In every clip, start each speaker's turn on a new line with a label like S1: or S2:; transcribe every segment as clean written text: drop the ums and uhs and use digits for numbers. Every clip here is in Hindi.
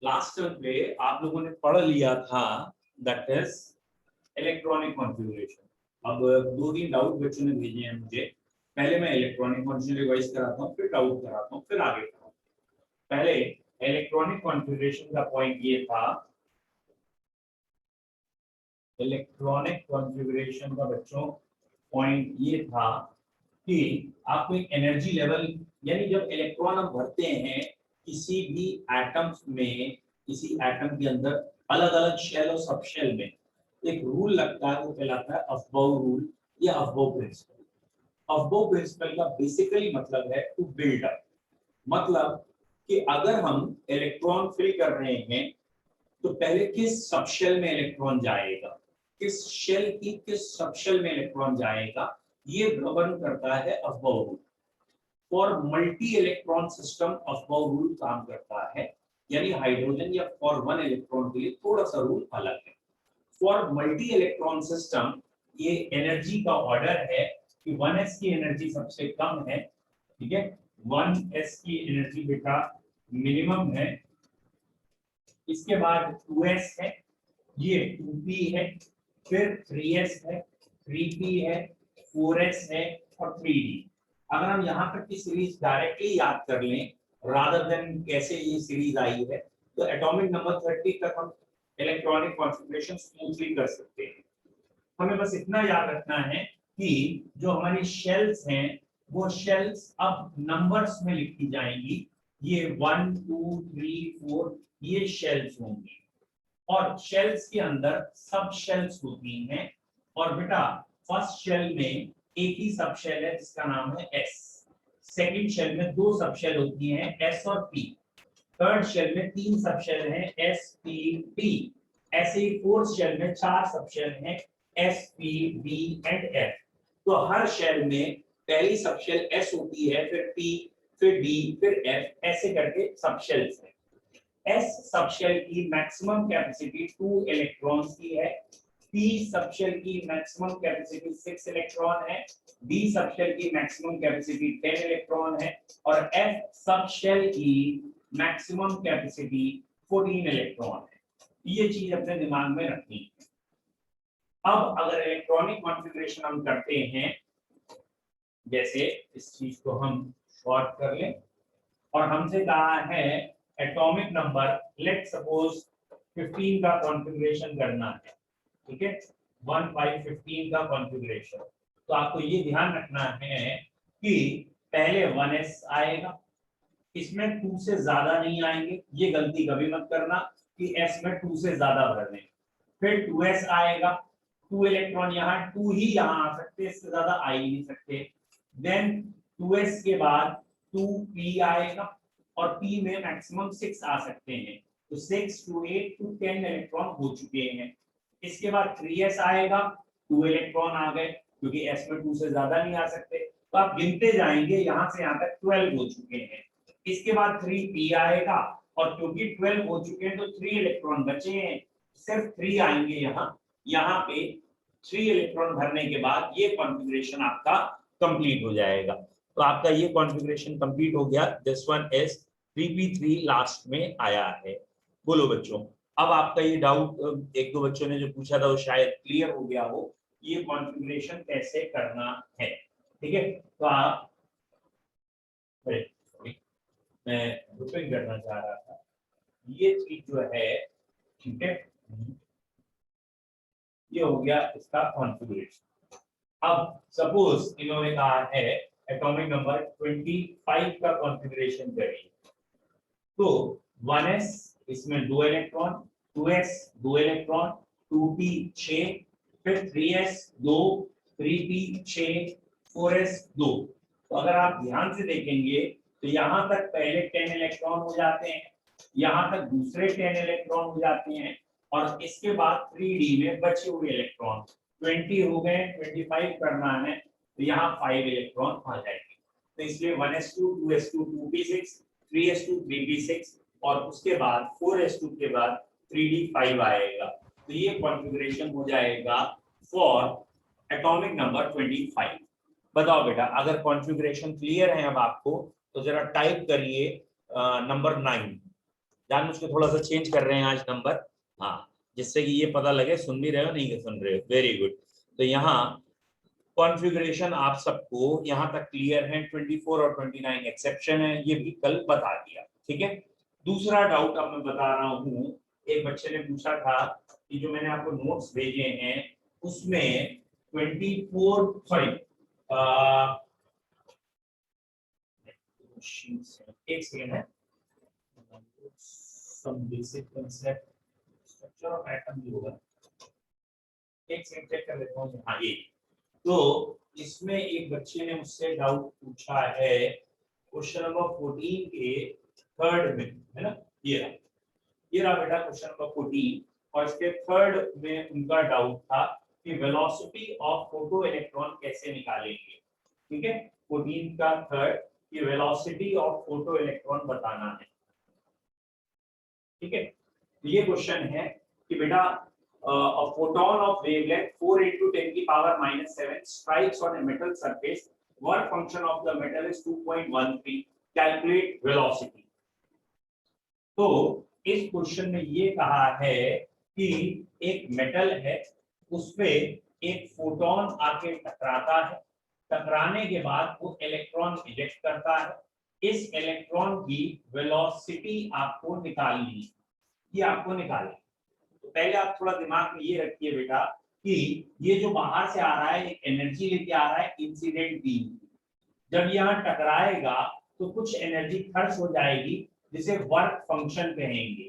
S1: लास्ट टर्म पे आप लोगों ने पढ़ लिया था दैट इज इलेक्ट्रॉनिक कॉन्फ़िगरेशन। अब दो तीन डाउट बच्चों ने भेजे हैं मुझे। पहले मैं इलेक्ट्रॉनिक कॉन्फ़िगरेशन रिवाइज कराता हूँ, फिर डाउट कराता हूँ, फिर आगे कराता हूँ। पहले इलेक्ट्रॉनिक कॉन्फ़िगरेशन का पॉइंट ये था, इलेक्ट्रॉनिक कॉन्फ़िगरेशन का बच्चों पॉइंट ये था कि आपको एक एनर्जी लेवल, यानी जब इलेक्ट्रॉन हम भरते हैं किसी भी एटम्स में, किसी एटम के अंदर अलग अलग शेल और सब शेल में एक रूल लगता है, वो कहलाता है अफबाउ रूल या अफबाउ प्रिंसिपल। अफबाउ प्रिंसिपल का बेसिकली मतलब है टू बिल्ड अप। मतलब कि अगर हम इलेक्ट्रॉन फिल कर रहे हैं तो पहले किस सब शेल में इलेक्ट्रॉन जाएगा, किस शेल की किस सब शेल में इलेक्ट्रॉन जाएगा, ये गवर्न करता है Aufbau rule. For multi electron system Aufbau rule काम करता है, यानी हाइड्रोजन या फॉर वन इलेक्ट्रॉन के लिए थोड़ा सा रूल अलग है। फॉर मल्टी इलेक्ट्रॉन सिस्टम ये एनर्जी का ऑर्डर है कि 1s की एनर्जी सबसे कम है, ठीक है, 1s की एनर्जी बेटा मिनिमम है, इसके बाद 2s है, ये 2p है, फिर 3s है, 3p है, 4s है और 3d। अगर हम यहाँ तक की सीरीज डायरेक्टली याद कर लें रादर देन कैसे ये सीरीज आई है, तो एटॉमिक नंबर 30 तक हम इलेक्ट्रॉनिक कॉन्फ़िगरेशन स्मूथली कर सकते हैं। हमें बस इतना याद रखना है कि जो हमारी शेल्स हैं वो शेल्स अब नंबर्स में लिखी जाएंगी। ये 1 2 3 4 ये शेल्स होंगी और शेल्स के अंदर सब शेल्स होती हैं। और बेटा फर्स्ट शेल में एक ही सब शेल है जिसका नाम है एस, सेकंड शेल में दो सब शेल होती हैं एस और पी, थर्ड शेल में तीन सब शेल हैं एस पी पी, ऐसे ही फोर्थ शेल में चार सब शेल हैं S P D and F. तो हर शेल में पहली सब शेल एस होती है, फिर पी, फिर डी, फिर एफ, ऐसे करके सब शेल्स हैं। एस सबशेल की मैक्सिमम कैपेसिटी 2 इलेक्ट्रॉन्स की है, पी सबशेल की मैक्सिमम कैपेसिटी 6 इलेक्ट्रॉन है, डी सबशेल की मैक्सिमम कैपेसिटी 10 इलेक्ट्रॉन है और एफ सबशेल की मैक्सिमम कैपेसिटी 14 इलेक्ट्रॉन है। ये चीज अपने दिमाग में रखनी है। अब अगर इलेक्ट्रॉनिक कॉन्फ़िगरेशन हम करते हैं, जैसे इस चीज को हम शॉर्ट कर लें और हमसे कहा है एटॉमिक नंबर, लेट सपोज 15 का कॉन्फ़िगरेशन करना है, ठीक है, 1 5 15 का कॉन्फ़िगरेशन। तो आपको ये ध्यान रखना है कि पहले 1s आएगा, इसमें 2 से ज्यादा नहीं आएंगे, ये गलती कभी मत करना कि s में 2 से ज्यादा भर दें। फिर 2s आएगा, 2 इलेक्ट्रॉन यहाँ, 2 ही यहाँ आ सकते, इससे ज्यादा आ ही नहीं सकते। देन 2s के बाद 2p आएगा और p में मैक्सिमम 6 आ सकते हैं, तो 6 to 8 to 10 इलेक्ट्रॉन हो चुके हैं। इसके बाद 3s आएगा, 2 इलेक्ट्रॉन आ गए क्योंकि s में 2 से ज्यादा नहीं आ सकते, तो आप गिनते जाएंगे यहाँ से यहाँ तक 12 हो चुके हैं। इसके बाद 3p आएगा और क्योंकि 12 हो चुके हैं तो 3 इलेक्ट्रॉन बचे हैं, सिर्फ 3 आएंगे यहाँ पे 3 इलेक्ट्रॉन भरने के बाद ये कॉन्फ़िगरेशन आपका कंप्लीट हो जाएगा। तो आपका ये कॉन्फ़िगरेशन कंप्लीट हो गया। This one is 3p3 last में आया है। बोलो बच्चों, अब आपका ये डाउट एक दो बच्चों ने जो पूछा था वो शायद क्लियर हो गया हो, ये कॉन्फ़िगरेशन कैसे करना है, ठीक है। तो आप मैं ग्रुपिंग करना चाह रहा था, ये चीज जो है, ठीक है, ये हो गया इसका कॉन्फ़िगरेशन। अब सपोज इन्होंने कहा है एटॉमिक नंबर 25 का कॉन्फ़िगरेशन करिए, तो 1s इसमें 2 इलेक्ट्रॉन, 2s 2 इलेक्ट्रॉन, 2p 6, फिर 3s 2, 3p 6, 4s 2। तो अगर आप ध्यान से देखेंगे तो यहाँ तक पहले 10 इलेक्ट्रॉन हो जाते हैं, यहाँ तक दूसरे 10 इलेक्ट्रॉन हो जाते हैं और इसके बाद 3d में बचे हुए इलेक्ट्रॉन 20 हो गए, 25 करना है तो यहाँ 5 इलेक्ट्रॉन आ जाएंगे। तो इसलिए 1s2 2s2 2p6 3s2 3p6 और उसके बाद 4s2 के बाद 3d5 आएगा। तो ये कॉन्फ़िगरेशन हो जाएगा फॉर एटॉमिक नंबर 25। बताओ बेटा, अगर कॉन्फ़िगरेशन क्लियर है अब आपको तो जरा टाइप करिए नंबर 9। जानबूझ के थोड़ा सा चेंज कर रहे हैं आज नंबर, हाँ, जिससे कि ये पता लगे सुन भी रहे हो नहीं सुन रहे हो। Very good. तो यहाँ कॉन्फ़िगरेशन आप सबको यहाँ तक क्लियर है। 24 और 29 एक्सेप्शन है, ये भी कल बता दिया, ठीक है। दूसरा डाउट अब मैं बता रहा हूँ, एक बच्चे ने पूछा था कि जो मैंने आपको नोट्स भेजे हैं उसमें 24 सॉरी एक सेकेंड है, some basic concept structure of atom भी होगा, एक सेकंड चेक कर लेता हूँ। हाँ ये, तो इसमें एक बच्चे ने मुझसे डाउट पूछा है क्वेश्चन नंबर 14 के थर्ड में, है ना, ये रहा बेटा क्वेश्चन नंबर 14, और इसके थर्ड में उनका डाउट था कि वेलोसिटी ऑफ फोटो इलेक्ट्रॉन कैसे निकालेंगे, ठीक है। 14 का थर्ड, कि वेलोसिटी ऑफ फोटो इलेक्ट्रॉन बताना है, ठीक है। तो ये क्वेश्चन है कि बेटा a photon of wavelength 4 into 10 की power -7 strikes on a metal surface, work function of the metal is 2.13, calculate velocity। तो इस क्वेश्चन में ये कहा है कि एक मेटल है, उसपे एक फोटोन आके टकराता है, टकराने के बाद वो इलेक्ट्रॉन इजेक्ट करता है, इस इलेक्ट्रॉन की वेलोसिटी आपको निकालनी है, ये आपको निकालनी। तो पहले आप थोड़ा दिमाग में ये रखिए बेटा कि ये जो बाहर से आ रहा है एक एनर्जी लेके आ रहा है इंसिडेंट बीम, जब यहाँ टकराएगा तो कुछ एनर्जी खर्च हो जाएगी जिसे वर्क फंक्शन कहेंगे।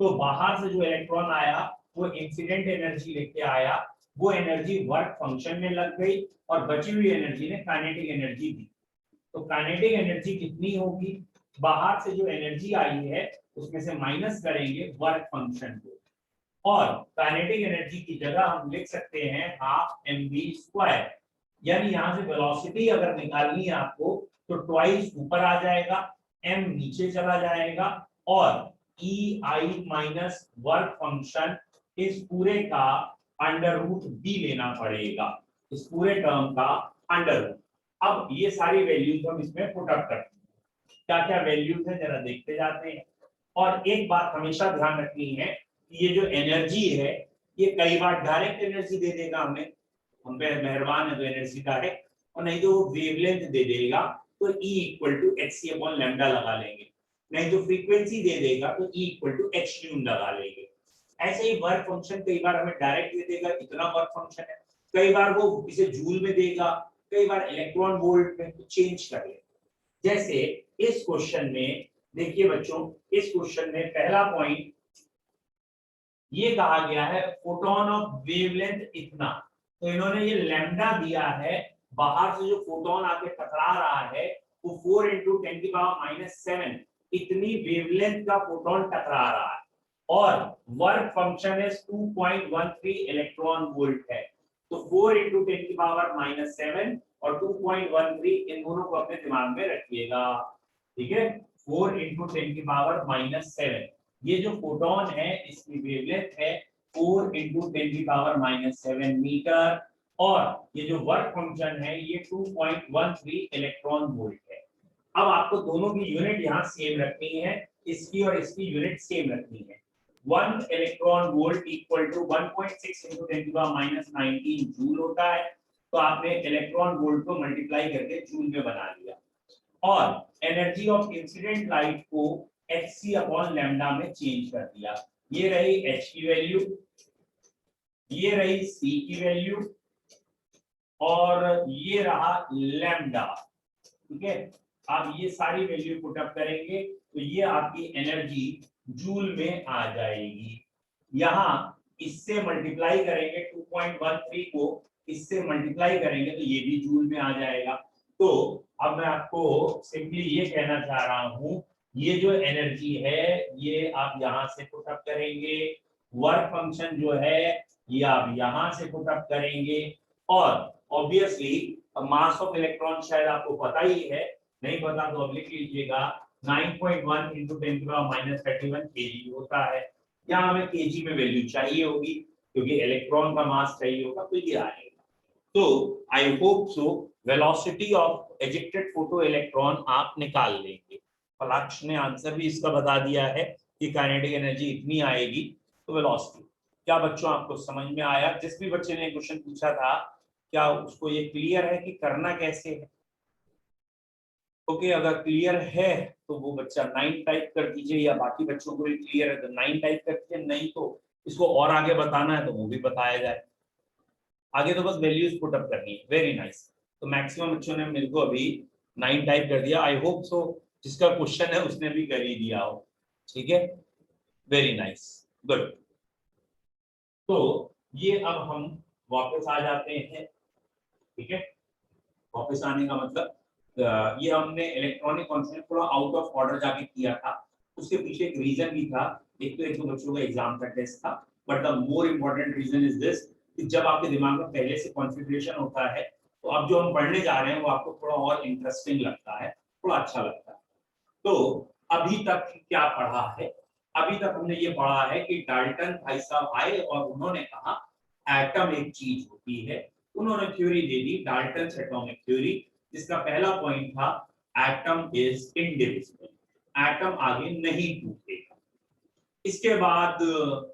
S1: तो बाहर से जो इलेक्ट्रॉन आया वो इंसिडेंट एनर्जी लेके आया, वो एनर्जी वर्क फंक्शन में लग गई और बची हुई एनर्जी ने काइनेटिक एनर्जी दी। तो काइनेटिक एनर्जी कितनी होगी, बाहर से जो एनर्जी आई है उसमें से माइनस करेंगे वर्क फंक्शन को, और काइनेटिक एनर्जी की जगह हम लिख सकते हैं हाफ mv², यानी यहां से वेलोसिटी अगर निकालनी है आपको तो ट्वाइस ऊपर आ जाएगा, m नीचे चला जाएगा, और e i minus work function इस पूरे का अंडर रूट b लेना पड़ेगा, इस पूरे टर्म का अंडर रूट। अब ये सारी वैल्यूज हम इसमें पुट अप करते हैं, क्या क्या वैल्यूज है जरा देखते जाते हैं। और एक बात हमेशा ध्यान रखनी है कि ये जो एनर्जी है ये कई बार डायरेक्ट एनर्जी दे देगा, हमें हम पे मेहरबान है तो एनर्जी डायरेक्ट, और नहीं तो वेवलेंथ दे देगा तो E = hc/λ लगा लेंगे, नहीं तो फ्रीक्वेंसी दे देगा तो E = h लगा लेंगे। ऐसे ही वर्क फंक्शन कई बार हमें डायरेक्ट दे देगा इतना वर्क फंक्शन है, कई बार वो इसे जूल में देगा, कई बार इलेक्ट्रॉन वोल्ट में, तो चेंज कर ले। जैसे इस क्वेश्चन में देखिए बच्चों, इस क्वेश्चन में पहला पॉइंट ये कहा गया है फोटोन ऑफ वेवलेंथ इतना, तो इन्होंने ये लैम्डा दिया है, बाहर से जो फोटोन आके टकरा रहा है वो 4 × 10⁻⁷ इतनी वेवलेंथ का फोटोन टकरा रहा है, और वर्क फंक्शन है 2.13 इलेक्ट्रॉन वोल्ट है। तो 4 × 10⁻⁷ और 2.13 इन दोनों को अपने दिमाग में रखिएगा, ठीक है। 4 × 10⁻⁷, ये जो फोटोन है इसकी वेवलेंथ है 4 × 10⁻⁷ मीटर, और ये जो वर्क फंक्शन है ये 2.13 इलेक्ट्रॉन वोल्ट है। अब आपको दोनों की यूनिट यहाँ सेम रखनी है, इसकी और इसकी यूनिट सेम रखनी है। 1 electron volt equal to 1.6 × 10⁻⁹ joule होता है, तो आपने इलेक्ट्रॉन वोल्ट को मल्टीप्लाई करके जूल में बना लिया, और एनर्जी ऑफ इंसिडेंट लाइट को hc/λ में चेंज कर दिया। ये रही h की वैल्यू, ये रही c की वैल्यू, और ये रहा लैम्डा, ठीक है। आप ये सारी वैल्यू पुट अप करेंगे तो ये आपकी एनर्जी जूल में आ जाएगी। यहाँ इससे मल्टीप्लाई करेंगे 2.13 को, इससे मल्टीप्लाई करेंगे तो ये भी जूल में आ जाएगा। तो अब मैं आपको सिंपली ये कहना चाह रहा हूँ, ये जो एनर्जी है ये आप यहाँ से पुट अप करेंगे, वर्क फंक्शन जो है ये आप यहाँ से पुट अप करेंगे, और ऑब्वियसली मास ऑफ इलेक्ट्रॉन शायद आपको पता ही है, नहीं पता तो अब लिख लीजिएगा 9.1 × 10⁻31 kg होता है। यहाँ हमें kg में वैल्यू चाहिए होगी क्योंकि इलेक्ट्रॉन का मास चाहिए होगा, तो ये आएगा। तो I hope so velocity of ejected photo electron आप निकाल लेंगे। पलाक्ष ने आंसर भी इसका बता दिया है कि काइनेटिक एनर्जी इतनी आएगी तो वेलोसिटी। क्या बच्चों आपको समझ में आया? जिस भी बच्चे ने क्वेश्चन पूछा था क्या उसको ये क्लियर है कि करना कैसे है? ओके, अगर क्लियर है तो वो बच्चा 9 टाइप कर दीजिए, या बाकी बच्चों को भी क्लियर है तो 9 टाइप कर दीजिए, नहीं तो इसको और आगे बताना है तो वो भी बताया जाए। आगे तो बस वैल्यूज पुट अप करनी है। Very nice. तो मैक्सिमम बच्चों ने मेरे को अभी 9 टाइप कर दिया। आई होप सो जिसका क्वेश्चन है उसने भी कर ही दिया हो। ठीक है, वेरी नाइस, गुड। तो ये अब हम वापस आ जाते हैं। ठीक है, वापस आने का मतलब ये हमने इलेक्ट्रॉनिक कॉन्सेप्ट थोड़ा आउट ऑफ ऑर्डर जाके किया था। उसके पीछे एक रीजन भी था। एक तो एक दो बच्चों का एग्जाम का टेस्ट था, but the more important reason is this कि जब आपके दिमाग में पहले से कॉन्फ़िगरेशन होता है तो अब जो हम पढ़ने जा रहे हैं वो आपको थोड़ा और इंटरेस्टिंग लगता है, थोड़ा अच्छा लगता है। तो अभी तक क्या पढ़ा है? अभी तक हमने ये पढ़ा है कि डाल्टन भाई साहब आए और उन्होंने कहा एटम एक चीज होती है। उन्होंने थ्योरी दे दी डाल्टन एटॉमिक थ्योरी, जिसका पहला पॉइंट था एटम इज इनडिविजिबल, एटम आगे नहीं टूटेगा। इसके बाद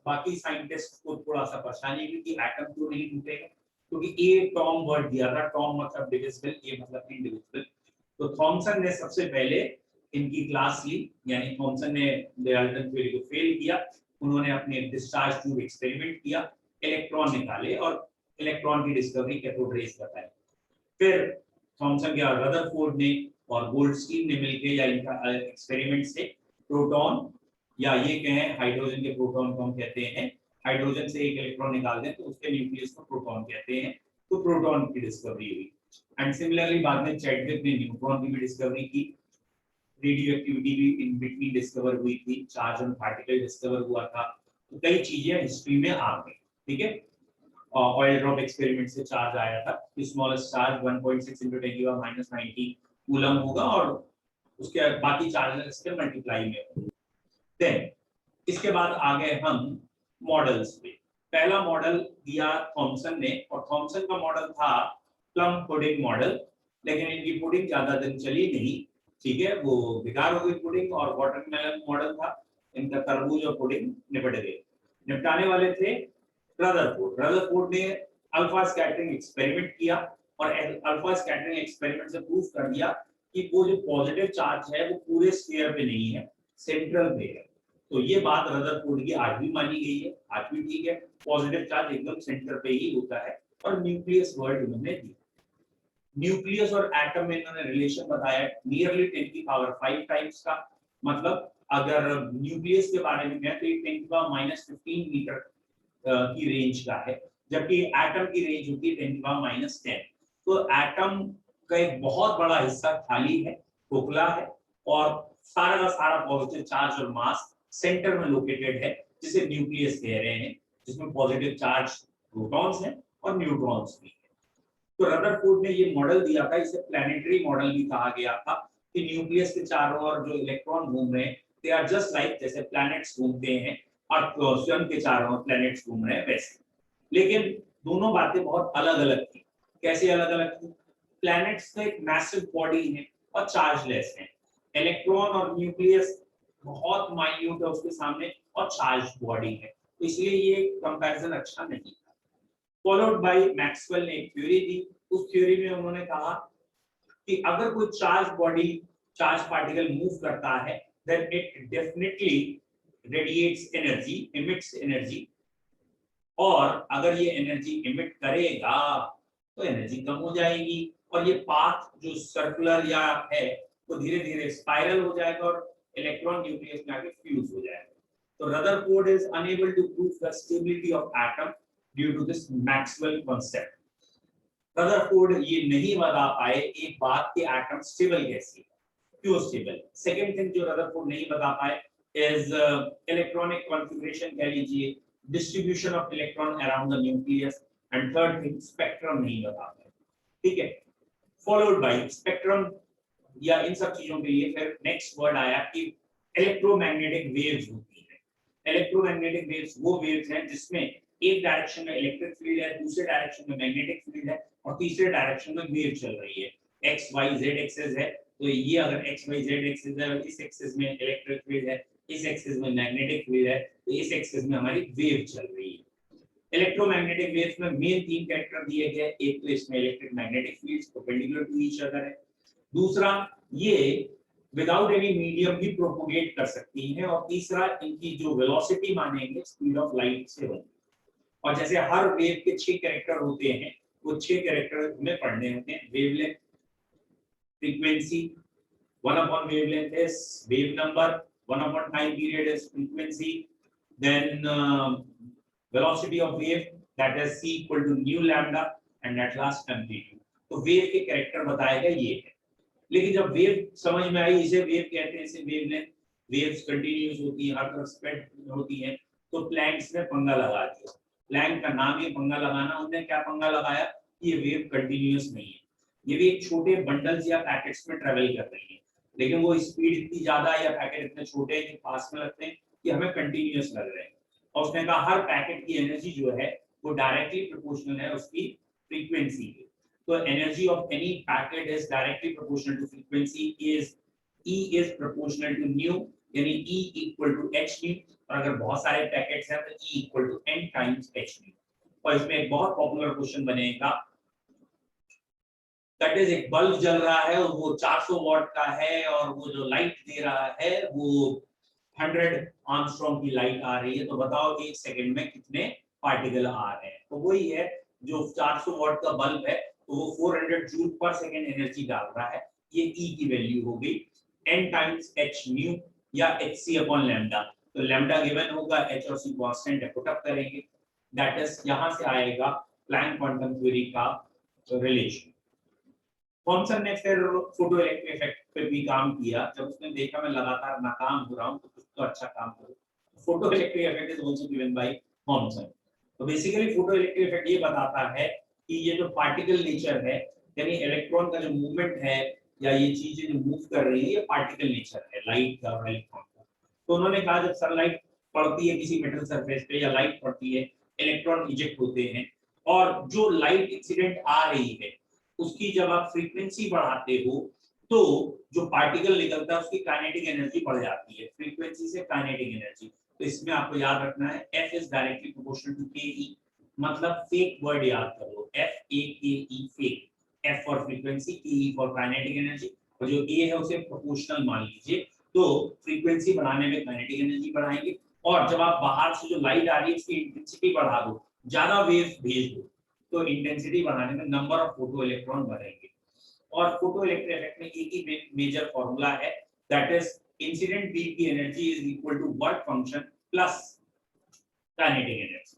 S1: बाकी साइंटिस्ट को थोड़ा सा परेशानी हुई कि एटम क्यों नहीं टूटेगा, क्योंकि ए टॉम वर्ड दिया था, टॉम मतलब डिविजिबल, ए मतलब इनडिविजिबल। तो थॉमसन ने सबसे पहले इनकी क्लास ली, यानी थॉमसन ने डाल्टन थ्योरी को फेल किया। उन्होंने अपने डिस्चार्ज ट्यूब एक्सपेरिमेंट किया, इलेक्ट्रॉन निकाले और इलेक्ट्रॉन की डिस्कवरी कैथोड रेज बताई। फिर थॉमसन के और रदरफोर्ड ने और गोल्डस्टीन ने मिलकर या इनका एक्सपेरिमेंट से प्रोटॉन, या ये कहें हाइड्रोजन के प्रोटॉन को हम कहते हैं, हाइड्रोजन से एक इलेक्ट्रॉन निकाल दें तो उसके न्यूक्लियस को प्रोटॉन कहते हैं, तो प्रोटॉन की डिस्कवरी हुई। एंड सिमिलरली बाद में चैडविक ने न्यूट्रॉन की भी डिस्कवरी की, रेडियो एक्टिविटी भी इन बिटवीन डिस्कवर हुई थी, चार्ज ऑन पार्टिकल डिस्कवर हुआ था। तो कई चीजें हिस्ट्री में आ गई। ठीक है, ऑयल ड्रॉप एक्सपेरिमेंट से चार्ज आया था, स्मॉलेस्ट चार्ज 1.6 × 10⁻90 कूलम होगा और उसके बाकी चार्जेस इसके मल्टीप्लाई में होंगे। देन इसके बाद आ गए हम मॉडल्स पे। पहला मॉडल दिया थॉमसन ने, और थॉमसन का मॉडल था प्लम पुडिंग मॉडल, लेकिन इनकी पुडिंग ज्यादा दिन चली नहीं। ठीक है, वो बेकार हो गई पुडिंग। और वाटरमेलन मॉडल था, इनका तरबूज और पुडिंग निपट गए। निपटाने वाले थे रदरफोर्ड। रदरफोर्ड ने अल्फा स्कैटरिंग एक्सपेरिमेंट किया और अल्फा स्कैटरिंग एक्सपेरिमेंट से प्रूव कर दिया कि वो जो पॉजिटिव चार्ज है वो पूरे स्फीयर पे नहीं है, सेंट्रल पे है। तो ये बात रदरफोर्ड की आज भी मानी गई है, आज भी ठीक है, पॉजिटिव चार्ज एकदम सेंटर पे ही होता है। और न्यूक्लियस वर्ड उन्होंने दिया। न्यूक्लियस और एटम में इन्होंने रिलेशन बताया नियरली 10⁵ टाइम्स का। मतलब अगर न्यूक्लियस के बारे में कहें तो ये 10⁻15 मीटर की रेंज का है, जबकि एटम की रेंज होती है 10⁻10। तो एटम का एक बहुत बड़ा हिस्सा खाली है, खोखला है, और सारा का सारा पॉजिटिव चार्ज और मास सेंटर में लोकेटेड है, जिसे न्यूक्लियस कह रहे हैं, जिसमें पॉजिटिव चार्ज प्रोटॉन्स हैं और न्यूट्रॉन्स भी हैं। तो रदरफोर्ड ने ये मॉडल दिया था, इसे प्लैनेटरी मॉडल भी कहा गया था, कि न्यूक्लियस के चारों ओर जो इलेक्ट्रॉन घूम रहे हैं दे आर जस्ट लाइक जैसे प्लैनेट्स घूमते हैं और स्वयं के चारों ओर प्लैनेट्स घूम रहे हैं वैसे। लेकिन दोनों बातें बहुत अलग अलग थी। कैसे अलग अलग थी? प्लैनेट्स का एक मैसिव बॉडी है और चार्जलेस है, इलेक्ट्रॉन और न्यूक्लियस बहुत माइन्यूट है उसके सामने और चार्ज बॉडी है, तो इसलिए ये कंपैरिजन अच्छा नहीं था। फॉलोड बाय मैक्सवेल ने एक थ्योरी दी। उस थ्योरी में उन्होंने कहा कि अगर कोई charge body, charge particle move करता है, then it definitely radiates energy, emits energy, और अगर ये एनर्जी एमिट करेगा तो एनर्जी कम हो जाएगी, और ये पाथ जो सर्कुलर या है वो धीरे धीरे स्पाइरल हो जाएगा और इलेक्ट्रॉन न्यूक्लियस में आके फ्यूज हो जाएगा। तो Rutherford is unable to prove the stability of atom due to this Maxwell concept. Rutherford ये नहीं बता पाए एक बात कि एटम स्टेबल कैसे है, क्यों स्टेबल। सेकंड थिंग जो रदरफोर्ड नहीं बता पाए इज इलेक्ट्रॉनिक कॉन्फ़िगरेशन, कह लीजिए distribution of electron around the nucleus, and third thing spectrum नहीं बता पाए। ठीक है, फॉलोड बाय स्पेक्ट्रम या इन सब चीजों के लिए फिर नेक्स्ट वर्ड आया कि इलेक्ट्रोमैग्नेटिक वेव्स होती है। इलेक्ट्रोमैग्नेटिक वेव्स वो वेव्स हैं जिसमें एक डायरेक्शन में इलेक्ट्रिक फील्ड है, दूसरे डायरेक्शन में मैग्नेटिक फील्ड है, और तीसरे डायरेक्शन में वेव चल रही है। एक्स वाई जेड एक्सेस है, तो ये अगर एक्स वाई जेड एक्सेस है, इस एक्सेस में इलेक्ट्रिक फील्ड है, इस एक्सिस में मैग्नेटिक फील्ड है, तो इस एक्सिस में हमारी वेव चल रही है। इलेक्ट्रोमैग्नेटिक वेव्स में मेन 3 कैरेक्टर दिए गए, एक तो इसमें electric magnetic fields perpendicular to each other है, दूसरा ये विदाउट एनी मीडियम भी प्रोपोगेट कर सकती हैं, और तीसरा इनकी जो वेलोसिटी मानेंगे स्पीड ऑफ लाइट से होगी। और जैसे हर वेव के 6 कैरेक्टर होते हैं, वो 6 कैरेक्टर हमें पढ़ने होते हैं। Wavelength, frequency, 1 upon wavelength is wave number, 1 upon time period is frequency, then velocity of wave, that is c equal to nu lambda, and at last amplitude। तो वेव के कैरेक्टर बताएगा ये है। लेकिन जब वेव समझ में आई, इसे वेव कहते हैं, इसे वेवलेंथ, वेव्स कंटीन्यूअस होती है, हर तरफ स्प्रेड होती है, तो प्लैंक्स ने पंगा लगा दिया। प्लैंक का नाम ही पंगा लगाना, उन्होंने क्या पंगा लगाया, ये वेव कंटीन्यूअस नहीं है, ये भी एक छोटे बंडल्स या पैकेट्स में ट्रेवल कर रही है, लेकिन वो स्पीड इतनी ज्यादा या पैकेट इतने छोटे हैं कि पास में लगते हैं कि हमें कंटीन्यूअस लग रहे हैं। और उसने कहा हर पैकेट की एनर्जी जो है वो डायरेक्टली प्रोपोर्शनल है उसकी फ्रीक्वेंसी के। तो energy of any packet is directly proportional to frequency, is E is proportional to nu, यानी E equal to h nu, और अगर बहुत सारे पैकेट्स हैं तो E equal to n times h nu. और इसमें एक बहुत पॉपुलर क्वेश्चन बनेगा, दैट इज एक बल्ब जल रहा है और वो 400 वॉट का है, और वो जो लाइट दे रहा है वो 100 आर्मस्ट्रॉन्ग की लाइट आ रही है, तो बताओ कि 1 सेकंड में कितने पार्टिकल आ रहे हैं। तो वही है, जो 400 वॉट का बल्ब है तो वो 400 जूल पर सेकंड एनर्जी डाल रहा है, ये E की वैल्यू हो गई n टाइम्स h न्यू या hc अपॉन लैम्डा। तो लैम्डा गिवन होगा, h और c कांस्टेंट है, पुट अप करेंगे, दैट इज यहां से आएगा प्लैंक क्वांटम थ्योरी का रिलेशन। थॉमसन ने फिर फोटो इलेक्ट्रिक इफेक्ट पे भी काम किया, जब उसने देखा मैं लगातार नाकाम हो रहा हूं तो कुछ तो अच्छा काम करो। Photo electric effect is also given by Thomson. तो बेसिकली फोटो इलेक्ट्रिक इफेक्ट ये बताता है कि ये जो पार्टिकल नेचर है, यानी इलेक्ट्रॉन का जो मूवमेंट है या ये चीजें जो मूव कर रही है, ये पार्टिकल नेचर है लाइट का और इलेक्ट्रॉन का। तो उन्होंने कहा जब सनलाइट पड़ती है किसी मेटल सरफेस पे या लाइट पड़ती है, इलेक्ट्रॉन इजेक्ट होते हैं, और जो लाइट इंसिडेंट आ रही है उसकी जब आप फ्रीक्वेंसी बढ़ाते हो तो जो पार्टिकल निकलता है उसकी काइनेटिक एनर्जी बढ़ जाती है, फ्रीक्वेंसी से काइनेटिक एनर्जी। तो इसमें आपको याद रखना है F is directly proportional to KE, मतलब फेक वर्ड याद कर लो, FAKE fake, F for frequency, KE for kinetic energy, और जो A है उसे प्रोपोर्शनल मान लीजिए। तो फ्रीक्वेंसी बढ़ाने में काइनेटिक एनर्जी बढ़ाएंगे, और जब आप बाहर से जो लाइट आ रही है उसकी इंटेंसिटी बढ़ा दो, ज्यादा वेव भेज दो, तो इंटेंसिटी बढ़ाने में नंबर ऑफ फोटो इलेक्ट्रॉन बढ़ेंगे। और फोटो इलेक्ट्रिक इफेक्ट में एक ही मेजर फार्मूला है, दैट इज इंसिडेंट बीम की energy is equal to work function plus kinetic energy.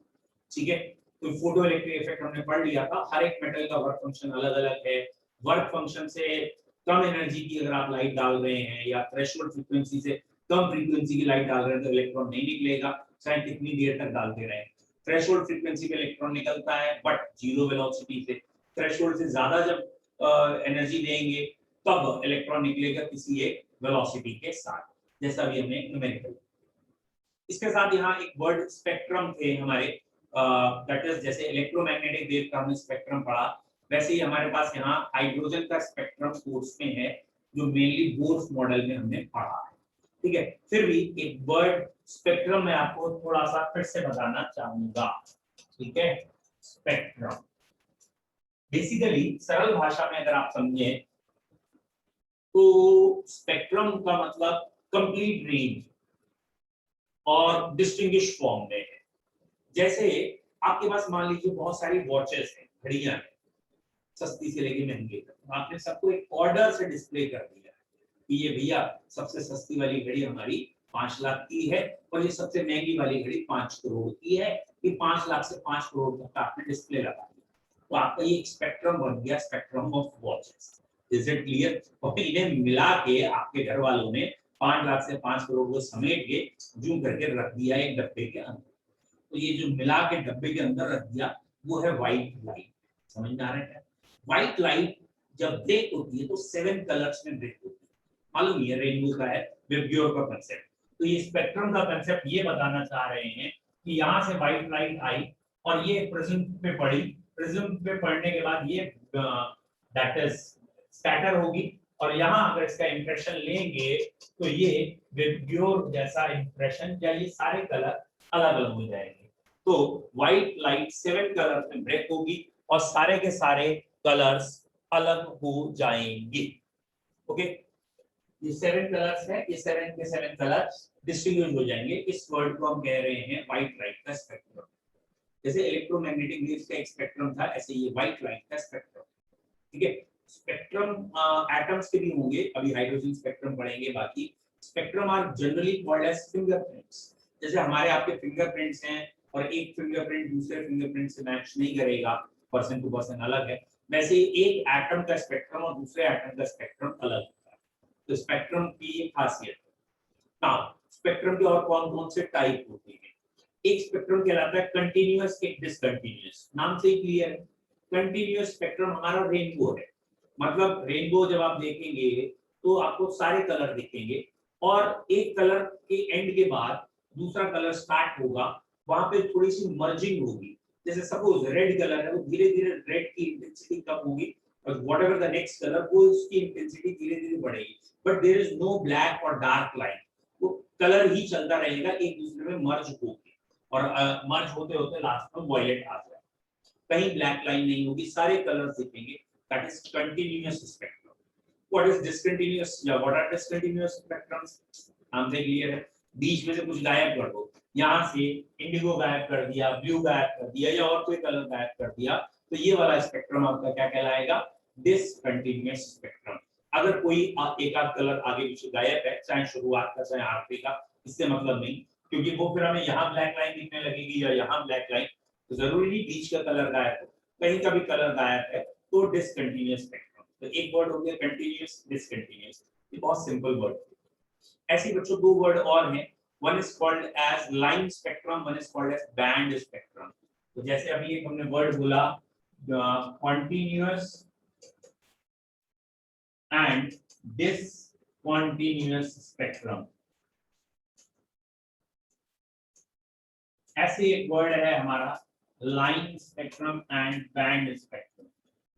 S1: ठीक है, तो फोटो इलेक्ट्रिक इफेक्ट हमने पढ़ लिया था, हर एक मेटल का वर्क फंक्शन अलग-अलग है। वर्क फंक्शन से कम एनर्जी की अगर आप लाइट डाल रहे हैं या थ्रेशोल्ड फ्रीक्वेंसी से कम फ्रीक्वेंसी की लाइट डाल रहे हैं तो इलेक्ट्रॉन नहीं निकलेगा, चाहे कितनी देर तक डालते रहें। थ्रेशोल्ड फ्रीक्वेंसी पे इलेक्ट्रॉन निकलता है बट जीरो वेलोसिटी से, थ्रेशोल्ड से ज्यादा जब एनर्जी देंगे तब इलेक्ट्रॉन निकलेगा किसी एक वेलोसिटी के साथ, जैसा भी हमने न्यूमेरिकल। इसके साथ यहाँ एक वर्ड स्पेक्ट्रम थे हमारे, दैट इज जैसे इलेक्ट्रोमैग्नेटिक वेव का हमने स्पेक्ट्रम पढ़ा, वैसे ही हमारे पास यहाँ हाइड्रोजन का स्पेक्ट्रम कोर्स में है, जो मेनली बोर्स मॉडल में हमने पढ़ा है। ठीक है, फिर भी एक वर्ड स्पेक्ट्रम में आपको थोड़ा सा फिर से बताना चाहूंगा। ठीक है, स्पेक्ट्रम बेसिकली सरल भाषा में अगर आप समझे तो स्पेक्ट्रम का मतलब कंप्लीट रेंज और डिस्टिंग्विश फॉर्म में है। जैसे आपके पास मान लीजिए बहुत सारी वॉचेस हैं, घड़ियां हैं, सस्ती से लेके महंगी तक, आपने सबको एक ऑर्डर से डिस्प्ले कर दिया कि ये भैया सबसे सस्ती वाली घड़ी हमारी 5 लाख की है और ये सबसे महंगी वाली घड़ी 5 करोड़ की है, ये 5 लाख से 5 करोड़ तक आपने डिस्प्ले लगा दिया, तो आपका ये स्पेक्ट्रम बन गया, spectrum of watches. Is it clear? और इन्हें मिला के आपके घर वालों ने 5 लाख से 5 करोड़ को समेट के जूम करके रख दिया एक डब्बे के अंदर। तो ये जो मिला के डब्बे के अंदर रख दिया वो है व्हाइट लाइट। समझ में आ रहा है? व्हाइट लाइट जब ब्रेक होती है तो 7 कलर्स में ब्रेक होती है, मालूम है, रेनबो का है, विबग्योर का कांसेप्ट। तो ये स्पेक्ट्रम का कांसेप्ट ये बताना चाह रहे हैं कि यहाँ से व्हाइट लाइट आई और ये प्रिज्म पे पड़ी, प्रिज्म पे पड़ने के बाद ये दैट इज स्कैटर होगी और यहाँ अगर इसका इंप्रेशन लेंगे तो ये विबग्योर जैसा इंप्रेशन, या ये सारे कलर अलग अलग हो जाएंगे। तो व्हाइट लाइट 7 कलर में ब्रेक होगी और सारे के सारे कलर्स अलग हो जाएंगे। ओके, ये 7 कलर्स है, ये 7 के 7 कलर्स डिस्टिंग्विश हो जाएंगे। इस वर्ड को हम कह रहे हैं व्हाइट लाइट का स्पेक्ट्रम। जैसे इलेक्ट्रोमैग्नेटिक वेव्स का एक स्पेक्ट्रम था, ऐसे ये व्हाइट लाइट का स्पेक्ट्रम। ठीक है, स्पेक्ट्रम एटम्स के भी होंगे, अभी हाइड्रोजन स्पेक्ट्रम पढ़ेंगे। बाकी spectrum are generally called as fingerprints. जैसे हमारे आपके फिंगरप्रिंट्स हैं और एक फिंगरप्रिंट दूसरे फिंगरप्रिंट से मैच नहीं करेगा, पर्सन टू पर्सन अलग है, वैसे एक एटम का स्पेक्ट्रम और दूसरे एटम का स्पेक्ट्रम अलग होता है। तो स्पेक्ट्रम की ये खासियत है। नाउ स्पेक्ट्रम के और कौन-कौन से टाइप होते हैं? एक स्पेक्ट्रम कहलाता है कंटीन्यूअस, एक डिसकंटीन्यूअस। नाम से ही क्लियर है, कंटीन्यूअस स्पेक्ट्रम हमारा रेनबो है। मतलब रेनबो जब आप देखेंगे तो आपको सारे कलर दिखेंगे और एक कलर के एंड के बाद दूसरा कलर स्टार्ट होगा, वहां पे थोड़ी सी मर्जिंग होगी। जैसे सपोज रेड कलर है, वो धीरे धीरे रेड की इंटेंसिटी कम होगी और व्हाटएवर द नेक्स्ट कलर, वो उसकी इंटेंसिटी धीरे धीरे बढ़ेगी। But there is no black और डार्क लाइन, वो कलर ही चलता रहेगा, एक दूसरे में मर्ज होगी और मर्ज होते होते लास्ट में वॉयलेट आ जाएगा। कहीं ब्लैक लाइन नहीं होगी, सारे कलर्स दिखेंगे। That is continuous spectrum. What is discontinuous या व्हाट आर डिसकंटीन्यूअस स्पेक्ट्रम्स? नाम से क्लियर है, बीच में से कुछ गायब कर दो, यहाँ से इंडिगो गायब कर दिया, ब्लू गायब कर दिया या और कोई कलर गायब कर दिया, तो ये वाला स्पेक्ट्रम आपका क्या कहलाएगा? Discontinuous spectrum. अगर कोई एक आध कलर आगे पीछे गायब है, चाहे शुरुआत का चाहे आखिरी का, इससे मतलब नहीं, क्योंकि वो फिर हमें यहाँ ब्लैक लाइन दिखने लगेगी या यहाँ ब्लैक लाइन, तो जरूरी नहीं बीच का कलर गायब हो, कहीं का भी कलर गायब है तो डिसकंटीन्यूअस स्पेक्ट्रम। तो एक वर्ड हो गया कंटीन्यूअस, डिसकंटीन्यूअस, ये बहुत सिंपल वर्ड है। ऐसे बच्चों दो वर्ड और हैं, one is called as line spectrum, one is called as band spectrum. तो जैसे अभी एक हमने वर्ड बोला कॉन्टिन्यूअस एंड डिसकंटीन्यूअस स्पेक्ट्रम, ऐसे एक वर्ड है हमारा line spectrum and band spectrum.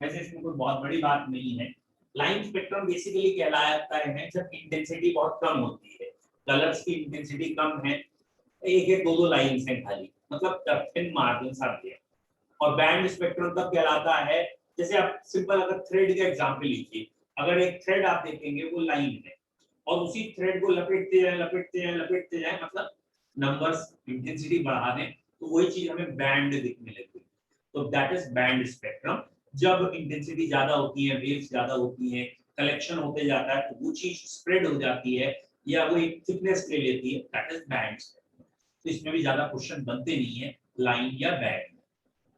S1: वैसे इसमें कोई बहुत बड़ी बात नहीं है। लाइन स्पेक्ट्रम बेसिकली कहलाता है जब इंटेंसिटी बहुत कम होती है, कलर्स की इंटेंसिटी कम है, एक एक दो दो लाइंस हैं खाली, मतलब थिन मार्जिन आती है। और बैंड स्पेक्ट्रम तब कहलाता है, जैसे आप सिंपल अगर थ्रेड का एग्जांपल लीजिए, अगर एक थ्रेड आप देखेंगे वो लाइन है और उसी थ्रेड को लपेटते जाए लपेटते जाए लपेटते जाए, मतलब नंबर्स इंटेंसिटी बढ़ा दें, तो वही चीज हमें बैंड दिखने लगती है। तो दैट इज बैंड स्पेक्ट्रम। जब इंटेंसिटी ज्यादा होती है, वेव्स ज्यादा होती हैं, कलेक्शन होते जाता है, तो वो चीज स्प्रेड हो जाती है या वो एक थिकनेस ले लेती है, दैट इज बैंड स्पेक्ट्रम। तो इसमें भी ज्यादा क्वेश्चन बनते नहीं है लाइन या बैंड में,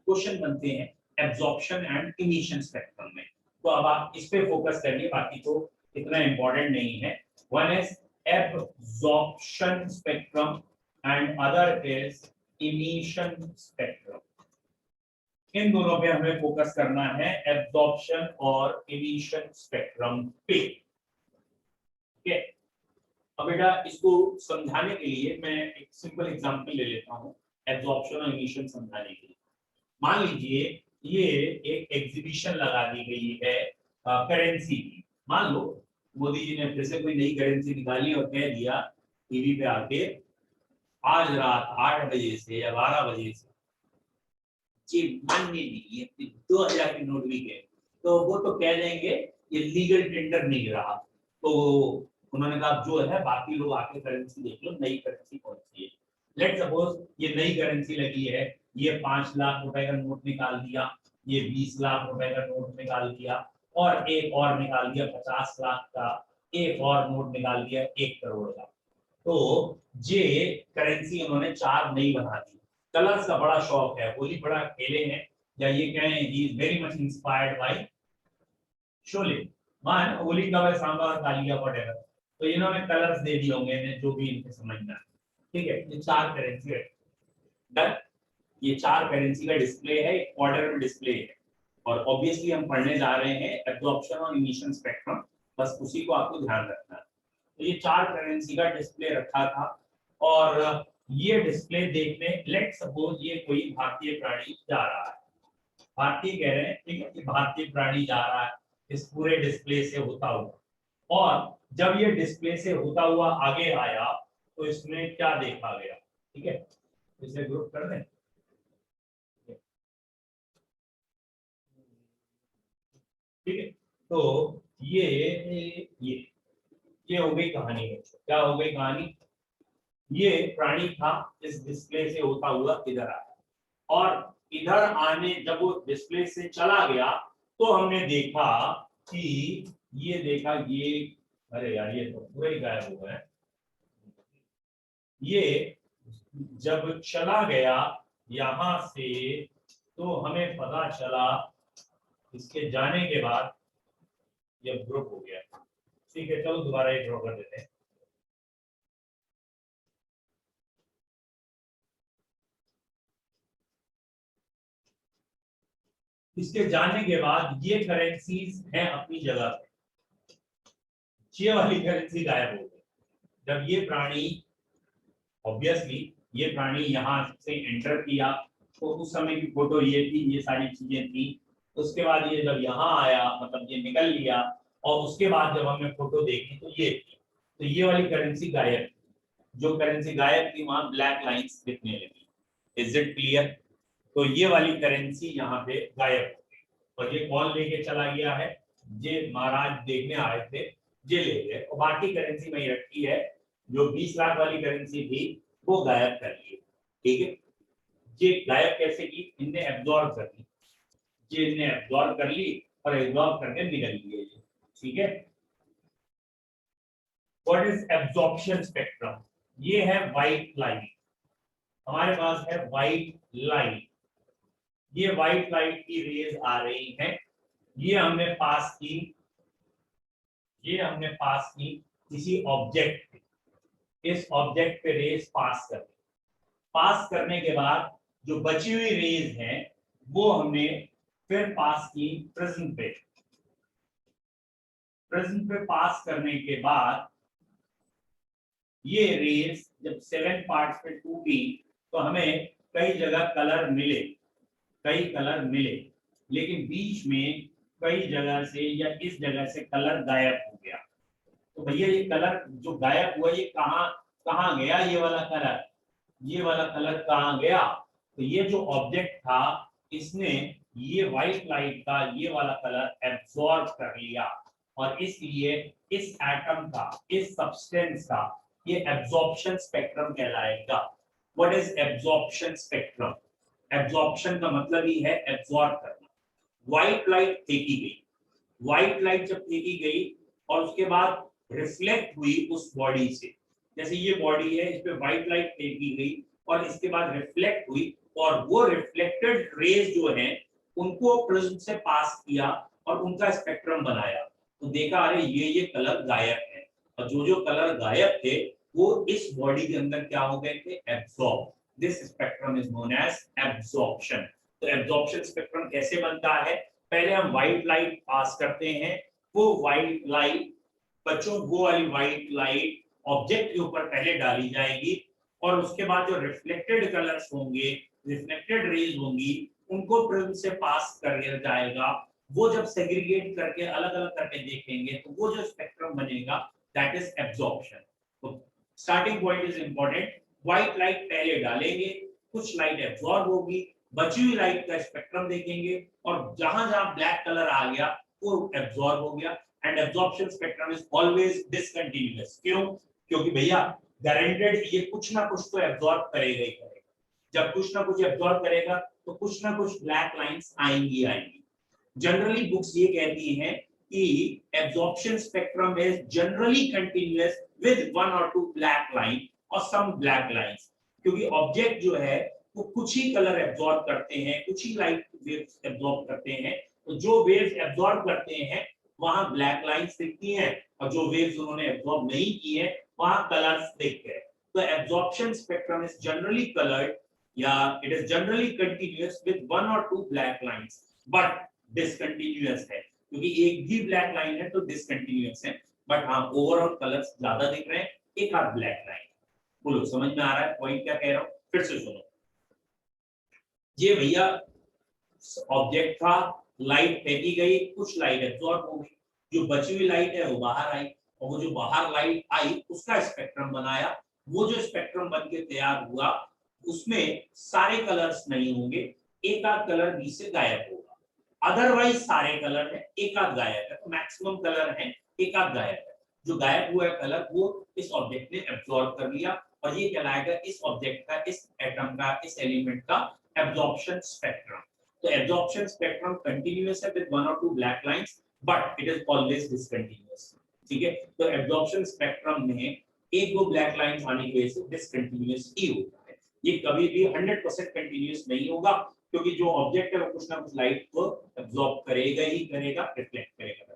S1: क्वेश्चन बनते हैं एब्जॉर्प्शन एंड इमिशन स्पेक्ट्रम में। तो अब आप इस पे फोकस करिए, बाकी तो इतना इंपॉर्टेंट नहीं है। One is absorption spectrum and other is emission spectrum. इन दोनों पे हमें फोकस करना है, एब्जॉर्प्शन और इमिशन स्पेक्ट्रम पे। ठीक है, अब बेटा इसको समझाने के लिए मैं एक सिंपल एग्जांपल ले लेता हूं एब्जॉर्प्शन और इमिशन समझाने के लिए। मान लीजिए ये एक एग्जीबिशन लगा दी गई है करेंसी की। मान लो मोदी जी ने फिर से कोई नई करेंसी निकाली और कह दिया टीवी पे आके, आज रात 8 बजे से या 12 बजे से, जी मान्य नहीं, ये 2000 के नोट भी गए, तो वो तो कह देंगे ये लीगल टेंडर नहीं रहा। तो उन्होंने कहा जो है बाकी लोग आके करेंसी देख लो, नई करेंसी कौन सी है। लेट्स सपोज ये नई करेंसी लगी है, ये 5 लाख रुपए का नोट निकाल दिया, ये 20 लाख रुपए का नोट निकाल दिया और एक और निकाल दिया 50 लाख का, एक और नोट निकाल दिया 1 करोड़ का। तो ये करेंसी उन्होंने 4 नई बना दी। कलर्स का बड़ा शौक है, होली बड़ा खेले हैं, या ये कहें he is very much inspired by Sholay, मान होली का वह सांबा और कालिया व्हाटएवर, तो इन्होंने कलर्स दे दिए होंगे जो भी इनके समझना है। ठीक है, ये 4 करेंसी है डन। ये 4 करेंसी का डिस्प्ले है, एक ऑर्डर में डिस्प्ले है और ऑब्वियसली हम पढ़ने जा रहे हैं एब्जॉर्प्शन और इमिशन स्पेक्ट्रम, बस उसी को आपको ध्यान रखना है। तो ये 4 करेंसी का डिस्प्ले रखा था और ये डिस्प्ले देखने, लेट सपोज ये कोई भारतीय प्राणी जा रहा है, भारतीय कह रहे हैं, ठीक है कि भारतीय प्राणी जा रहा है इस पूरे डिस्प्ले से होता हुआ, और जब ये डिस्प्ले से होता हुआ आगे आया तो इसमें क्या देखा गया, ठीक है, इसे ग्रुप कर दें। ठीक है, तो ये हो गई कहानी बच्चों। क्या हो गई कहानी? ये प्राणी था, इस डिस्प्ले से होता हुआ इधर आया और इधर आने जब वो डिस्प्ले से चला गया तो हमने देखा कि ये अरे यार ये तो पूरा ही गायब हो गया है। ये जब चला गया यहां से तो हमें पता चला इसके जाने के बाद ये ग्रुप हो गया। ठीक है, चलो दोबारा ये ड्रॉ कर देते हैं। इसके जाने के बाद ये करेंसीज हैं अपनी जगह पे, ये वाली करेंसी गायब हो गई। जब ये प्राणी ऑब्वियसली ये प्राणी यहाँ से एंटर किया तो उस समय की फोटो ये थी, ये सारी चीजें थी। उसके बाद ये जब यहाँ आया मतलब ये निकल लिया और उसके बाद जब हमने फोटो देखी तो ये थी, तो ये वाली करेंसी गायब थी। जो करेंसी गायब थी वहां ब्लैक लाइंस दिखने लगी। Is it clear? तो ये वाली करेंसी यहाँ पे गायब हो गई और ये कौन लेके चला गया है? ये महाराज देखने आए थे, ये ले गए और बाकी करेंसी वही रखी है। जो 20 लाख वाली करेंसी थी वो गायब कर ली। ठीक है, ये गायब कैसे की? इनने एब्जॉर्ब कर ली, ये इनने एब्जॉर्ब कर ली और एब्जॉर्ब करके निकल लिए। ठीक है, व्हाट इज एब्जॉर्प्शन स्पेक्ट्रम? ये है व्हाइट लाइट, हमारे पास है व्हाइट लाइट। ये व्हाइट लाइट की रेज आ रही है, ये हमने पास की, ये हमने पास की किसी ऑब्जेक्ट पे, इस ऑब्जेक्ट पे रेज पास कर, पास करने के बाद जो बची हुई रेज हैं वो हमने फिर पास की प्रिज्म पे। प्रिज्म पे पास करने के बाद ये रेज जब 7 पार्ट्स पे टूटी तो हमें कई जगह कलर मिले, कई कलर मिले, लेकिन बीच में कई जगह से या इस जगह से कलर गायब हो गया। तो भैया ये कलर जो गायब हुआ ये कहाँ कहाँ गया? ये वाला कलर, ये वाला कलर कहाँ गया? तो ये जो ऑब्जेक्ट था इसने ये व्हाइट लाइट का ये वाला कलर एब्सॉर्ब कर लिया और इसलिए इस एटम का, इस सब्सटेंस का ये एब्जॉर्प्शन स्पेक्ट्रम कहलाएगा। What is absorption spectrum? Absorption का मतलब ही है एब्सॉर्ब करना। व्हाइट लाइट फेंकी गई, व्हाइट लाइट जब फेंकी गई और उसके बाद रिफ्लेक्ट हुई उस बॉडी से, जैसे ये बॉडी है इस पे व्हाइट लाइट फेंकी गई और इसके बाद रिफ्लेक्ट हुई और वो रिफ्लेक्टेड रेज जो है उनको प्रिज्म से पास किया और उनका स्पेक्ट्रम बनाया। तो देखा अरे ये कलर गायब है और जो जो कलर गायब थे वो इस बॉडी के अंदर क्या हो गए थे? Absorb. This spectrum is known as absorption. तो एब्सॉर्प्शन स्पेक्ट्रम कैसे बनता है? पहले हम व्हाइट लाइट पास करते हैं, वो व्हाइट लाइट बच्चों वो वाली व्हाइट लाइट ऑब्जेक्ट के ऊपर पहले डाली जाएगी और उसके बाद जो रिफ्लेक्टेड कलर्स होंगे, रिफ्लेक्टेड रेज होंगी, उनको प्रिज्म से पास कर दिया जाएगा। वो जब सेग्रीगेट करके अलग अलग करके देखेंगे तो वो जो स्पेक्ट्रम बनेगा दैट इज एब्जॉर्प्शन। तो starting point is important. White light पहले डालेंगे, कुछ लाइट एब्जॉर्ब होगी, बची हुई लाइट का स्पेक्ट्रम देखेंगे और जहां जहां ब्लैक कलर आ गया वो एब्जॉर्ब हो गया। And absorption spectrum is always discontinuous. क्यों? क्योंकि भैया गारंटेड ये कुछ ना कुछ तो एब्जॉर्ब करेगा ही करेगा। जब कुछ ना कुछ एब्जॉर्ब करेगा तो कुछ ना कुछ ब्लैक लाइंस आएंगी आएंगी। जनरली बुक्स ये कहती हैं कि absorption spectrum is generally continuous with one और टू ब्लैक लाइन और सम ब्लैक लाइंस, क्योंकि ऑब्जेक्ट जो है वो कुछ ही कलर एब्जॉर्ब करते हैं, कुछ ही लाइट वेव्स एब्जॉर्ब करते हैं। तो जो वेव्स एब्जॉर्ब करते हैं वहां ब्लैक लाइंस दिखती हैं और जो वेव्स उन्होंने एब्जॉर्ब नहीं की है वहां कलर्स दिखते हैं। तो absorption spectrum is generally coloured या it is generally continuous with one और two black lines, but discontinuous है क्योंकि एक भी ब्लैक लाइन है तो डिसकंटीन्यूअस है। बट हाँ ओवरऑल कलर्स ज्यादा दिख रहे हैं, एक आध ब्लैक लाइन। बोलो समझ में आ रहा है पॉइंट क्या कह रहा हूं? फिर से सुनो। ये भैया ऑब्जेक्ट था, लाइट फेंकी गई, कुछ लाइट एब्जॉर्ब हो गई, जो बची हुई लाइट है वो बाहर आई। और वो जो बाहर लाइट आई उसका स्पेक्ट्रम बनाया। वो जो स्पेक्ट्रम बन के तैयार हुआ उसमें सारे कलर्स नहीं होंगे, एक आध कलर बीच से गायब होगा, अदरवाइज सारे कलर है, एक आध गायब है। तो मैक्सिमम कलर है, एक आध गायब है। जो गायब हुआ है कलर वो इस ऑब्जेक्ट ने एब्जॉर्ब कर लिया और ये कहलाएगा इस ऑब्जेक्ट का, इस एटम का, इस एलिमेंट का एब्जॉर्प्शन स्पेक्ट्रम। तो एब्जॉर्प्शन स्पेक्ट्रम कंटिन्यूअस है विद वन और two black lines, but it is always discontinuous. ठीक है, तो एब्जॉर्प्शन स्पेक्ट्रम में एक दो ब्लैक लाइंस आने की वजह से डिसकंटिन्यूअस ही होता है। ये कभी भी 100% कंटिन्यूअस नहीं होगा, क्योंकि जो ऑब्जेक्ट है वो कुछ ना कुछ लाइट को एब्जॉर्ब करेगा ही करेगा, रिफ्लेक्ट करेगा।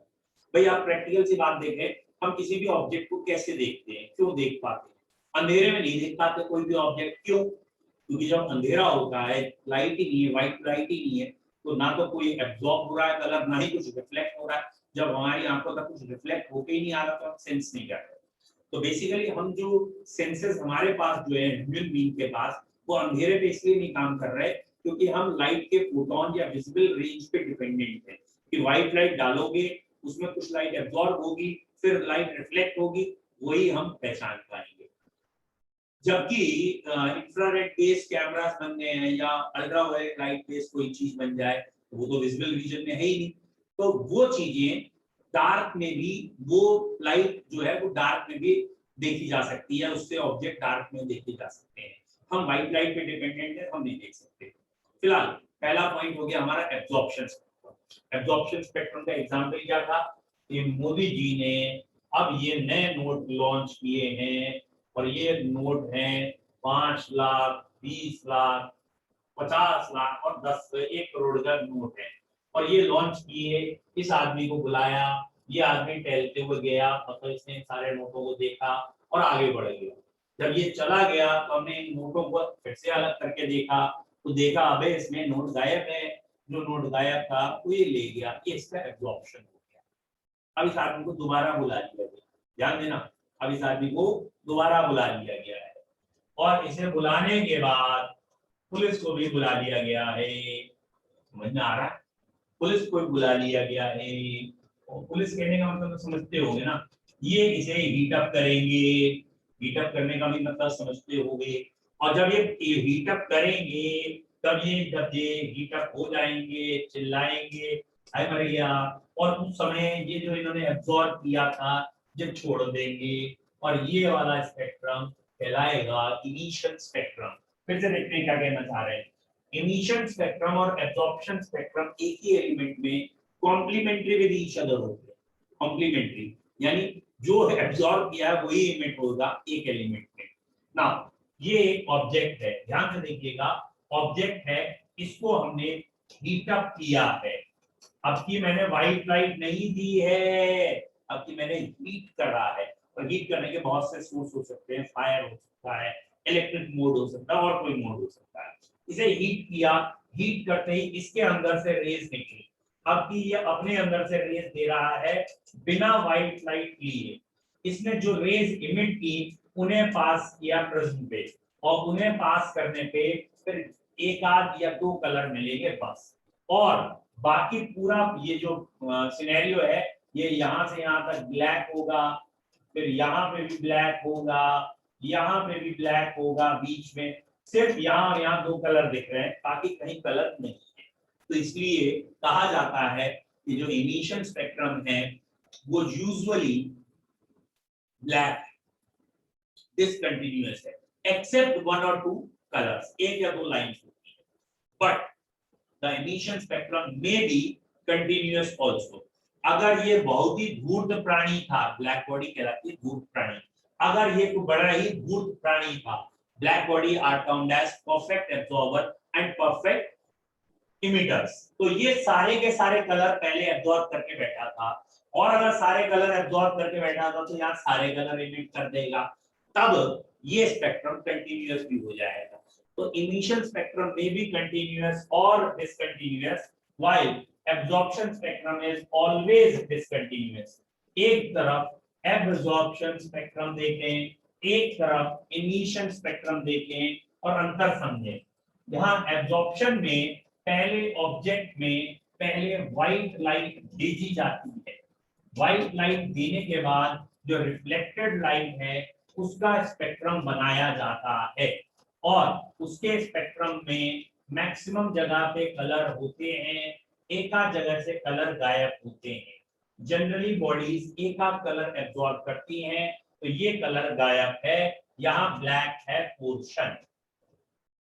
S1: भाई आप प्रैक्टिकल सी बात देखें, हम किसी भी ऑब्जेक्ट को कैसे देखते हैं, क्यों देख पाते हैं? अंधेरे में नहीं देख पाते कोई भी ऑब्जेक्ट, क्यों? क्योंकि जब अंधेरा होता है, लाइट ही नहीं है, व्हाइट लाइट ही नहीं है, तो ना तो कोई एब्जॉर्ब हो रहा है कलर, ना ही कुछ रिफ्लेक्ट हो रहा है। जब हमारी आंखों तक कुछ रिफ्लेक्ट होके ही नहीं आ रहा तो हम सेंस नहीं कर रहे। तो बेसिकली हम जो सेंसेस हमारे पास जो है ह्यूमन बीइंग के पास, वो अंधेरे पे इसलिए नहीं काम कर रहे क्योंकि हम लाइट के फोटोन या विजिबल रेंज पे डिपेंडेंट है कि व्हाइट लाइट डालोगे उसमें कुछ लाइट एब्जॉर्ब होगी, फिर लाइट रिफ्लेक्ट होगी, वही हम पहचान पाएंगे। जबकि इंफ्रारेड बेस्ड कैमरास बन गए हैं या अल्ट्रावायलेट लाइट बेस्ड कोई चीज बन जाए तो वो तो विजिबल रीजन में है ही नहीं। तो वो चीजें डार्क में भी, वो लाइट जो है वो डार्क में भी देखी जा सकती है, उससे ऑब्जेक्ट डार्क में देखे जा सकते हैं। हम व्हाइट लाइट पे डिपेंडेंट है, हम नहीं देख सकते। फिलहाल पहला पॉइंट हो गया हमारा एब्जॉर्प्शन स्पेक्ट्रम। एब्जॉर्प्शन स्पेक्ट्रम का एग्जांपल क्या था? ये मोदी जी ने अब ये नए नोट लॉन्च किए हैं और ये नोट हैं 5 लाख, 20 लाख, 50 लाख और 1 करोड़ का नोट है। और ये लॉन्च किए, इस आदमी को बुलाया, ये आदमी टहलते हुए गया, मतलब इसने सारे नोटों को देखा और आगे बढ़ गया। जब ये चला गया तो हमने इन नोटों को फिर से अलग करके देखा, तो देखा अबे इसमें नोट गायब है, जो नोट गायब था वो ये ले गया, ये इसका एब्जॉर्प्शन हो गया। अब इस आदमी को दोबारा बुला लिया गया, ध्यान देना, अब इस आदमी को दोबारा बुला लिया गया है और इसे बुलाने के बाद पुलिस को भी बुला लिया गया है। समझ में आ रहा है? पुलिस को भी बुला लिया गया है, और पुलिस कहने का मतलब तो समझते होंगे ना, ये इसे हीट अप करेंगे, हीट अप करने का भी मतलब समझते होंगे। और जब ये हीट अप करेंगे तब जब ये हीट अप हो जाएंगे, चिल्लाएंगे हाय मरिया, और उस समय ये जो इन्होंने एब्जॉर्ब किया था ये छोड़ देंगे, और ये वाला स्पेक्ट्रम कहलाएगा इमिशन स्पेक्ट्रम। फिर से देखते हैं क्या कहना चाह रहे हैं। इमिशन स्पेक्ट्रम और एब्जॉर्प्शन स्पेक्ट्रम एक ही एलिमेंट में कॉम्प्लीमेंट्री विद ईच अदर होते हैं। कॉम्प्लीमेंट्री यानी जो एब्जॉर्ब किया है वही इमिट होगा एक एलिमेंट में। नाउ ये एक ऑब्जेक्ट है, ध्यान से देखिएगा, ऑब्जेक्ट है, इसको हमने हीट अप किया है। अब की मैंने व्हाइट लाइट नहीं दी है, अब की मैंने हीट करा है। और हीट करने के बहुत से सोर्स हो सकते हैं, फायर हो सकता है, इलेक्ट्रिक मोड हो सकता है, और कोई मोड हो सकता है। इसे हीट किया, हीट करते ही इसके अंदर से रेज निकली। अब की ये अपने अंदर से रेज दे रहा है बिना व्हाइट लाइट लिए। इसने जो रेज इमिट की उन्हें पास किया प्रिज्म पे, और उन्हें पास करने पे फिर एक आध या दो कलर मिलेंगे बस, और बाकी पूरा ये जो सिनेरियो है ये यहाँ से यहाँ तक ब्लैक होगा, फिर यहाँ पे भी ब्लैक होगा, यहाँ पे भी ब्लैक होगा, बीच में सिर्फ यहाँ और यहाँ दो कलर दिख रहे हैं, बाकी कहीं कलर नहीं है। तो इसलिए कहा जाता है कि जो इमिशन स्पेक्ट्रम है वो यूजुअली ब्लैक डिसकंटिन्यूअस है, एक्सेप्ट वन और टू कलर्स, एक या दो लाइंस होती है, बट द इमिशन स्पेक्ट्रम में बी कंटिन्यूअस आल्सो। अगर ये बहुत ही धूर्त प्राणी था, ब्लैक बॉडी कहलाती है धूर्त प्राणी, अगर ये कोई बड़ा ही धूर्त प्राणी था, black body are termed as perfect absorber and perfect emitters. तो ये सारे के सारे कलर पहले एब्जॉर्ब करके बैठा था, और अगर सारे कलर एब्जॉर्ब करके बैठा था तो यहाँ सारे कलर इमिट कर देगा, तब ये स्पेक्ट्रम कंटिन्यूअस भी हो जाएगा। तो इमिशन स्पेक्ट्रम में भी कंटिन्यूअस और discontinuous, while absorption spectrum is always discontinuous. एक तरफ एब्जॉर्प्शन स्पेक्ट्रम देखें, एक तरफ इमिशन स्पेक्ट्रम देखें और अंतर समझें। यहाँ एब्जॉर्प्शन में पहले ऑब्जेक्ट में पहले व्हाइट लाइट भेजी जाती है, व्हाइट लाइट देने के बाद जो रिफ्लेक्टेड लाइट है उसका स्पेक्ट्रम बनाया जाता है और उसके स्पेक्ट्रम में मैक्सिमम जगह पे कलर होते हैं, एक आध जगह से कलर गायब होते हैं। जनरली बॉडीज एक आध कलर एब्जॉर्ब करती हैं, तो ये कलर गायब है, यहाँ ब्लैक है पोर्शन।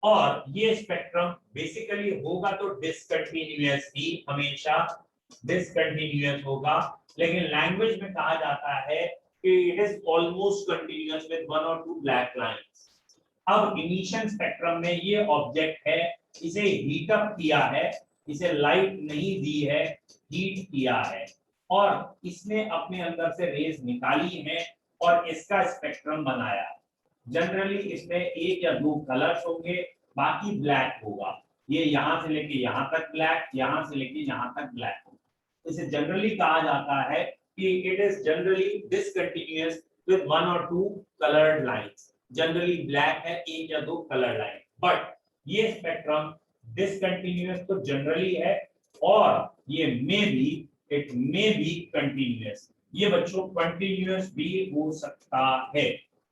S1: और ये स्पेक्ट्रम बेसिकली होगा तो डिसकंटिन्यूअस ही, हमेशा डिसकंटिन्यूअस होगा, लेकिन लैंग्वेज में कहा जाता है कि it is almost continuous with one और टू ब्लैक लाइंस। अब इमिशन स्पेक्ट्रम में ये ऑब्जेक्ट है, इसे हीट अप किया है, इसे लाइट नहीं दी है, हीट किया है और इसने अपने अंदर से रेज निकाली है और इसका स्पेक्ट्रम बनाया है। जनरली इसमें एक या दो कलर्स होंगे, बाकी ब्लैक होगा। ये यहां से लेके यहां तक ब्लैक, यहां से लेके यहां तक ब्लैक होगा। इसे जनरली कहा जाता है कि it is generally discontinuous with one और two coloured lines. Generally black है, एक या दो कलर लाइन, बट ये स्पेक्ट्रम डिसकंटिन्यूअस तो जनरली है और ये इट मे बी कंटिन्यूअस। ये बच्चों कंटिन्यूअस भी हो सकता है।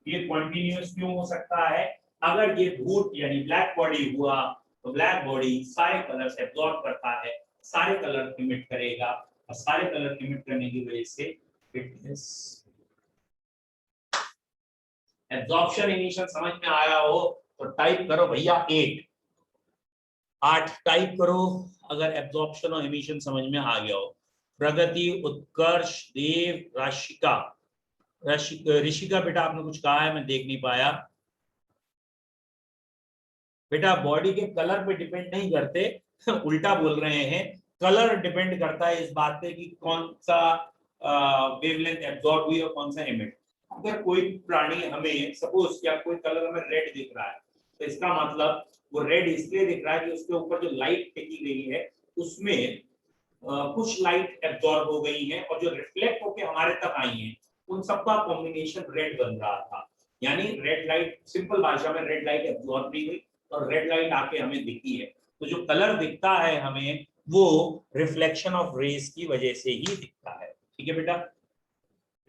S1: ये कंटिन्यूअस क्यों हो सकता है? अगर ये भूत यानी ब्लैक बॉडी हुआ तो ब्लैक बॉडी सारे कलर्स एब्जॉर्ब करता है, सारे कलर इमिट करेगा और सारे कलर इमिट करने की वजह से इट इज एब्जॉर्प्शन इमिशन। समझ में आया हो तो टाइप करो भैया 8 टाइप करो अगर एब्जॉर्प्शन और इमिशन समझ में आ गया हो। प्रगति, उत्कर्ष, देव, राशिका। ऋषिका बेटा आपने कुछ कहा है, मैं देख नहीं पाया। बेटा बॉडी के कलर पे डिपेंड नहीं करते, उल्टा बोल रहे हैं। कलर डिपेंड करता है इस बात पे कि कौन सा वेवलेंथ एब्जॉर्ब हुई और कौन सा इमिट। अगर कोई प्राणी हमें सपोज क्या कोई कलर हमें रेड दिख रहा है तो इसका मतलब वो रेड इसलिए दिख रहा है कि उसके ऊपर जो लाइट टिकी गई है उसमें कुछ लाइट एब्जॉर्ब हो गई है और जो रिफ्लेक्ट होकर हमारे तक आई है उन सबका कॉम्बिनेशन रेड बन रहा था। यानी रेड लाइट, सिंपल भाषा में रेड लाइट एब्जॉर्ब नहीं हुई और रेड लाइट आके हमें दिखी है। तो जो कलर दिखता है हमें वो रिफ्लेक्शन ऑफ रेज की वजह से ही दिखता है। ठीक है बेटा।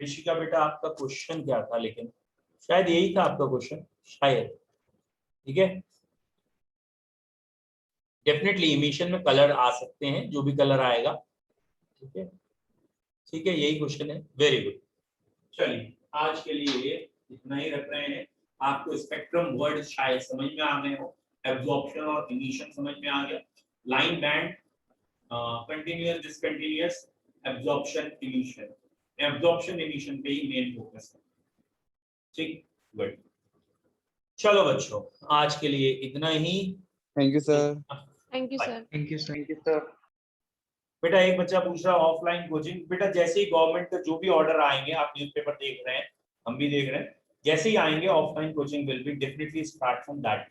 S1: ऋषिका बेटा आपका क्वेश्चन क्या था? लेकिन शायद यही था आपका क्वेश्चन, शायद। ठीक है, डेफिनेटली इमिशन में कलर आ सकते हैं, जो भी कलर आएगा। ठीक है, ठीक है, यही क्वेश्चन है। Very good. चलिए आज के लिए इतना ही रख रहे हैं। आपको स्पेक्ट्रम वर्ड शायद समझ में आ गए हो, एब्जॉर्प्शन और इमिशन समझ में आ गया, line band, continuous discontinuous, absorption emission. Absorption emission पे ही मेन फोकस है। ठीक, गुड। चलो बच्चों आज के लिए इतना ही।
S2: Thank you sir.
S3: Thank you sir.
S2: Thank you sir.
S1: बेटा एक बच्चा पूछ रहा है ऑफलाइन कोचिंग। बेटा जैसे ही गवर्नमेंट का जो भी ऑर्डर आएंगे, आप न्यूज़पेपर देख रहे हैं, हम भी देख रहे हैं, जैसे ही आएंगे offline coaching will be definitely start from that.